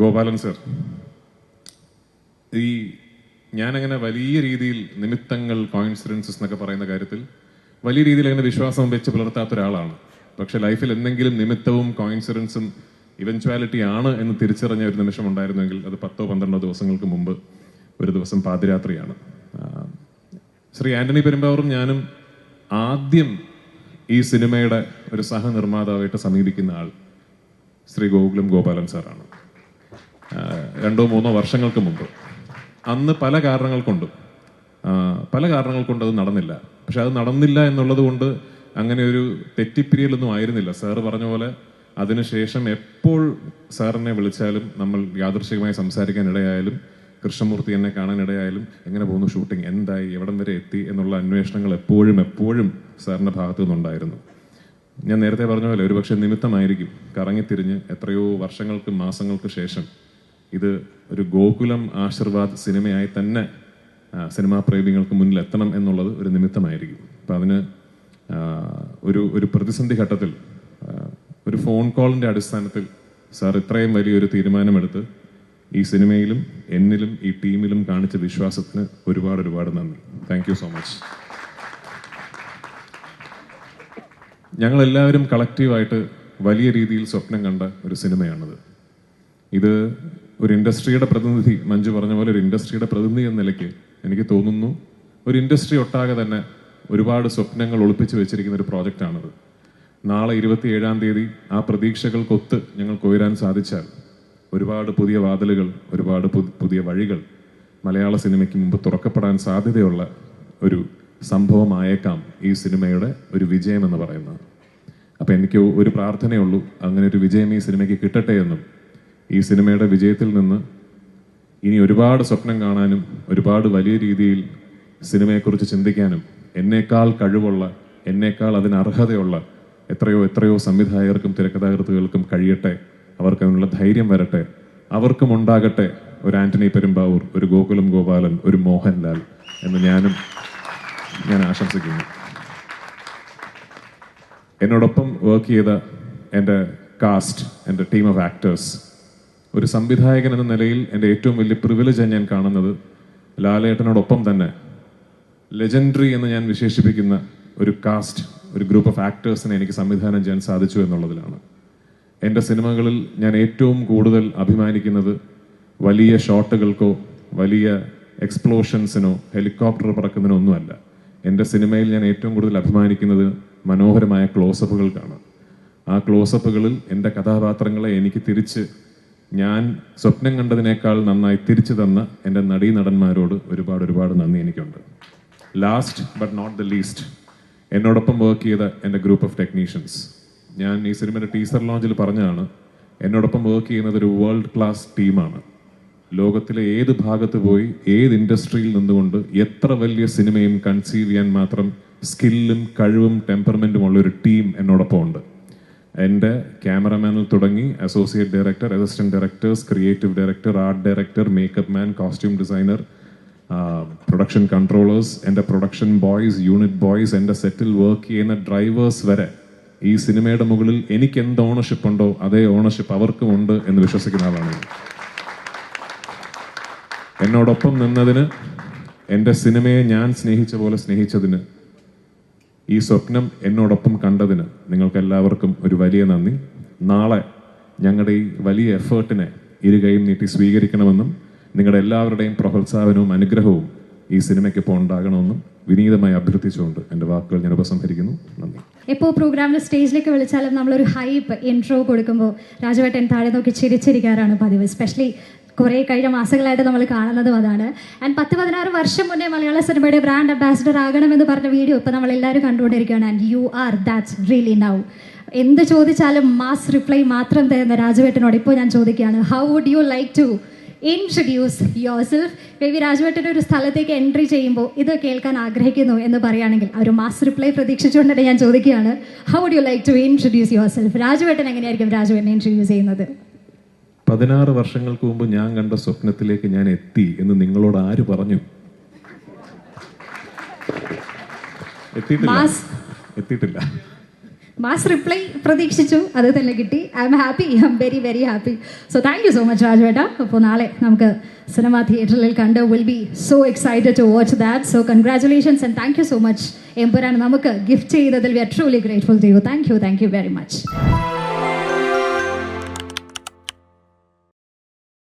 Gopalan sir, ഞാനങ്ങനെ വലിയ രീതിയിൽ നിമിത്തങ്ങൾ, കോയിൻസിഡൻസസ് എന്നൊക്കെ പറയുന്ന കാര്യത്തിൽ വലിയ രീതിയിൽ അങ്ങനെ വിശ്വാസം വെച്ച് പുലർത്താത്ത ഒരാളാണ്. പക്ഷെ ലൈഫിൽ എന്തെങ്കിലും നിമിത്തവും കോയിൻസിഡൻസും ഇവൻച്വാലിറ്റി ആണ് എന്ന് തിരിച്ചറിഞ്ഞ ഒരു നിമിഷം ഉണ്ടായിരുന്നെങ്കിൽ അത് 10-12 ദിവസങ്ങൾക്ക് മുമ്പ് ഒരു ദിവസം പാതിരാത്രിയാണ്. ശ്രീ ആന്റണി പെരുമ്പാവൂറും ഞാനും ആദ്യം ഈ സിനിമയുടെ ഒരു സഹനിർമ്മാതാവായിട്ട് സമീപിക്കുന്ന ആൾ ശ്രീ ഗോപാലൻ സാറാണ്. 2-3 വർഷങ്ങൾക്ക് മുമ്പ്. അന്ന് പല കാരണങ്ങൾ കൊണ്ടും അത് നടന്നില്ല. പക്ഷെ അത് നടന്നില്ല എന്നുള്ളത് കൊണ്ട് അങ്ങനെ ഒരു തെറ്റിപ്പിരിയലൊന്നും ആയിരുന്നില്ല. സാറ് പറഞ്ഞ പോലെ അതിനുശേഷം എപ്പോൾ സാറിനെ വിളിച്ചാലും, നമ്മൾ യാദൃശ്ചികമായി സംസാരിക്കാൻ ഇടയായാലും, കൃഷ്ണമൂർത്തി എന്നെ കാണാനിടയായാലും, എങ്ങനെ പോകുന്നു ഷൂട്ടിംഗ്, എന്തായി, എവിടം വരെ എത്തി എന്നുള്ള അന്വേഷണങ്ങൾ എപ്പോഴും സാറിൻ്റെ ഭാഗത്തു നിന്നുണ്ടായിരുന്നു. ഞാൻ നേരത്തെ പറഞ്ഞ പോലെ ഒരുപക്ഷെ നിമിത്തമായിരിക്കും കറങ്ങിത്തിരിഞ്ഞ് എത്രയോ വർഷങ്ങൾക്ക് മാസങ്ങൾക്ക് ശേഷം ഇത് ഒരു ഗോകുലം ആശീർവാദ് സിനിമയായി തന്നെ സിനിമാ പ്രേമികൾക്ക് മുന്നിൽ എത്തണം എന്നുള്ളത് ഒരു നിമിത്തമായിരിക്കും. അപ്പം അതിന് ഒരു പ്രതിസന്ധി ഘട്ടത്തിൽ ഒരു ഫോൺ കോളിൻ്റെ അടിസ്ഥാനത്തിൽ സാർ ഇത്രയും വലിയൊരു തീരുമാനമെടുത്ത് ഈ സിനിമയിലും എന്നിലും ഈ ടീമിലും കാണിച്ച വിശ്വാസത്തിന് ഒരുപാട് നന്ദി. Thank you so much. ഞങ്ങളെല്ലാവരും കളക്റ്റീവായിട്ട് വലിയ രീതിയിൽ സ്വപ്നം കണ്ട ഒരു സിനിമയാണിത്. ഇത് ഒരു ഇൻഡസ്ട്രിയുടെ പ്രതിനിധി, മഞ്ജു പറഞ്ഞ പോലെ ഒരു ഇൻഡസ്ട്രിയുടെ പ്രതിനിധി എന്ന നിലയ്ക്ക് എനിക്ക് തോന്നുന്നു ഒരു ഇൻഡസ്ട്രി ഒട്ടാകെ തന്നെ ഒരുപാട് സ്വപ്നങ്ങൾ ഒളിപ്പിച്ച് വെച്ചിരിക്കുന്ന ഒരു പ്രോജക്റ്റാണിത്. നാളെ 27-ാം തീയതി ആ പ്രതീക്ഷകൾക്കൊത്ത് ഞങ്ങൾക്ക് ഉയരാൻ സാധിച്ചാൽ ഒരുപാട് പുതിയ വാതിലുകൾ, ഒരുപാട് പുതിയ വഴികൾ മലയാള സിനിമയ്ക്ക് മുമ്പ് തുറക്കപ്പെടാൻ സാധ്യതയുള്ള ഒരു സംഭവമായേക്കാം ഈ സിനിമയുടെ ഒരു വിജയം എന്ന് പറയുന്നത്. അപ്പം എനിക്ക് ഒരു പ്രാർത്ഥനയുള്ളൂ, അങ്ങനെ ഒരു വിജയം ഈ സിനിമയ്ക്ക് കിട്ടട്ടെ എന്നും ഈ സിനിമയുടെ വിജയത്തിൽ നിന്ന് ഇനി ഒരുപാട് സ്വപ്നം കാണാനും ഒരുപാട് വലിയ രീതിയിൽ സിനിമയെക്കുറിച്ച് ചിന്തിക്കാനും എന്നേക്കാൾ കഴിവുള്ള, എന്നേക്കാൾ അതിന് അർഹതയുള്ള എത്രയോ സംവിധായകർക്കും തിരക്കഥാകൃത്തുകൾക്കും കഴിയട്ടെ. അവർക്ക് അതിനുള്ള ധൈര്യം വരട്ടെ. അവർക്കും ഉണ്ടാകട്ടെ ഒരു ആന്റണി പെരുമ്പാവൂർ, ഒരു ഗോപാലൻ, ഒരു മോഹൻലാൽ എന്ന് ഞാൻ ആശംസിക്കുന്നു. എന്നോടൊപ്പം വർക്ക് ചെയ്ത എൻ്റെ കാസ്റ്റ്, എൻ്റെ ടീം ഓഫ് ആക്ടേഴ്സ്, ഒരു സംവിധായകൻ എന്ന നിലയിൽ എൻ്റെ ഏറ്റവും വലിയ പ്രിവിലേജാണ് ഞാൻ കാണുന്നത് ലാലേട്ടനോടൊപ്പം തന്നെ ലെജൻഡറി എന്ന് ഞാൻ വിശേഷിപ്പിക്കുന്ന ഒരു കാസ്റ്റ്, ഒരു ഗ്രൂപ്പ് ഓഫ് ആക്ടേഴ്സിനെ എനിക്ക് സംവിധാനം ചെയ്യാൻ സാധിച്ചു എന്നുള്ളതിലാണ്. എൻ്റെ സിനിമകളിൽ ഞാൻ ഏറ്റവും കൂടുതൽ അഭിമാനിക്കുന്നത് വലിയ ഷോട്ടുകൾക്കോ വലിയ എക്സ്പ്ലോഷൻസിനോ ഹെലികോപ്റ്റർ പറക്കുന്നതിനോ ഒന്നുമല്ല. എൻ്റെ സിനിമയിൽ ഞാൻ ഏറ്റവും കൂടുതൽ അഭിമാനിക്കുന്നത് മനോഹരമായ ക്ലോസപ്പുകൾക്കാണ്. ആ ക്ലോസപ്പുകളിൽ എൻ്റെ കഥാപാത്രങ്ങളെ എനിക്ക് തിരിച്ച് ഞാൻ സ്വപ്നം കണ്ടതിനേക്കാൾ നന്നായി തിരിച്ചു തന്ന എൻ്റെ നടീനടന്മാരോട് ഒരുപാട് നന്ദി എനിക്കുണ്ട്. Last but not the least, എന്നോടൊപ്പം വർക്ക് ചെയ്ത എൻ്റെ ഗ്രൂപ്പ് ഓഫ് ടെക്നീഷ്യൻസ്. ഞാൻ ഈ സിനിമയുടെ ടീസർ ലോഞ്ചിൽ പറഞ്ഞതാണ്, എന്നോടൊപ്പം വർക്ക് ചെയ്യുന്നത് ഒരു വേൾഡ് ക്ലാസ് ടീമാണ്. ലോകത്തിലെ ഏത് ഭാഗത്ത് പോയി ഏത് ഇൻഡസ്ട്രിയിൽ നിന്നുകൊണ്ട് എത്ര വലിയ സിനിമയും കൺസീവ് ചെയ്യാൻ മാത്രം സ്കില്ലും കഴിവും ടെമ്പർമെൻറ്റും ഉള്ള ഒരു ടീം എന്നോടൊപ്പം ഉണ്ട്. എൻ്റെ ക്യാമറമാനിൽ തുടങ്ങി associate director, assistant directors, creative director, art director, makeup man, costume designer, production controllers, എൻ്റെ പ്രൊഡക്ഷൻ ബോയ്സ്, യൂണിറ്റ് ബോയ്സ്, എൻ്റെ സെറ്റിൽ വർക്ക് ചെയ്യുന്ന ഡ്രൈവേഴ്സ് വരെ ഈ സിനിമയുടെ മുകളിൽ എനിക്ക് എന്ത് ഓണർഷിപ്പ് ഉണ്ടോ അതേ ഓണർഷിപ്പ് അവർക്കും ഉണ്ട് എന്ന് വിശ്വസിക്കുന്ന ആളാണ്. എന്നോടൊപ്പം നിന്നതിന്, എൻ്റെ സിനിമയെ ഞാൻ സ്നേഹിച്ച പോലെ സ്നേഹിച്ചതിന്, ഈ സ്വപ്നം എന്നോടൊപ്പം കണ്ടതിന് നിങ്ങൾക്ക് എല്ലാവർക്കും ഒരു വലിയ നന്ദി. നാളെ ഞങ്ങളുടെ ഈ വലിയ എഫേർട്ടിനെ ഇരുകൈയും നീട്ടി സ്വീകരിക്കണമെന്നും നിങ്ങളുടെ എല്ലാവരുടെയും പ്രോത്സാഹനവും അനുഗ്രഹവും ഈ സിനിമയ്ക്കിപ്പോൾ ഉണ്ടാകണമെന്നും വിനീതമായി അഭ്യർത്ഥിച്ചുകൊണ്ട് എൻ്റെ വാക്കുകൾ ഞാൻ ഉപസംഹരിക്കുന്നു. നന്ദി. ഇപ്പോൾ പ്രോഗ്രാമിൽ സ്റ്റേജിലേക്ക് വിളിച്ചാലും നമ്മളൊരു ഹൈപ്പ് ഇൻട്രോ കൊടുക്കുമ്പോൾ രാജുവേട്ടൻ താഴെ നോക്കി ചിരിച്ചിരിക്കാറാണ് പതിവ്. സ്പെഷ്യലി കുറേ കഴിഞ്ഞ മാസങ്ങളായിട്ട് നമ്മൾ കാണുന്നതും അതാണ്. ആൻഡ് 10-16 വർഷം മുന്നേ മലയാള സിനിമയുടെ ബ്രാൻഡ് അംബാസിഡർ ആകണമെന്ന് പറഞ്ഞ വീഡിയോ ഇപ്പോൾ നമ്മളെല്ലാവരും കണ്ടുകൊണ്ടിരിക്കുകയാണ്. And you are that's really now. എന്ത് ചോദിച്ചാലും മാസ് റിപ്ലൈ മാത്രം തരുന്ന രാജുവേട്ടനോട് ഇപ്പോൾ ഞാൻ ചോദിക്കുകയാണ്, how would you like to introduce yourself? Baby രാജുവേട്ടൻ്റെ ഒരു സ്ഥലത്തേക്ക് എൻട്രി ചെയ്യുമ്പോൾ ഇത് കേൾക്കാൻ ആഗ്രഹിക്കുന്നു എന്ന് പറയുകയാണെങ്കിൽ ഒരു മാസ് റിപ്ലൈ പ്രതീക്ഷിച്ചുകൊണ്ട് തന്നെ ഞാൻ ചോദിക്കുകയാണ്, how would you like to introduce yourself? രാജുവേട്ടൻ എങ്ങനെയായിരിക്കും രാജുവേട്ടനെ ഇൻട്രൊഡ്യൂസ് ചെയ്യുന്നത്? 16 വർഷങ്ങൾക്ക് മുമ്പ് ഞാൻ കണ്ട സ്വപ്നത്തിലേക്ക് ഞാൻ എത്തി എന്ന് നിങ്ങളോട് ആര് പറഞ്ഞു? എത്തിയിട്ടില്ല. മാസ് റിപ്ലൈ പ്രതീക്ഷിച്ചു, അത് തന്നെ കിട്ടി. I am happy, I am very very happy. So thank you so much രാജുവേട്ട. അപ്പോൾ നാളെ നമുക്ക് സിനിമ തിയേറ്ററിൽ കണ്ട് will be so excited to watch that. So congratulations and thank you so much. Empuraan നമുക്ക് ഗിഫ്റ്റ് ചെയ്തതിൽ we are truly grateful to you. Thank you very much.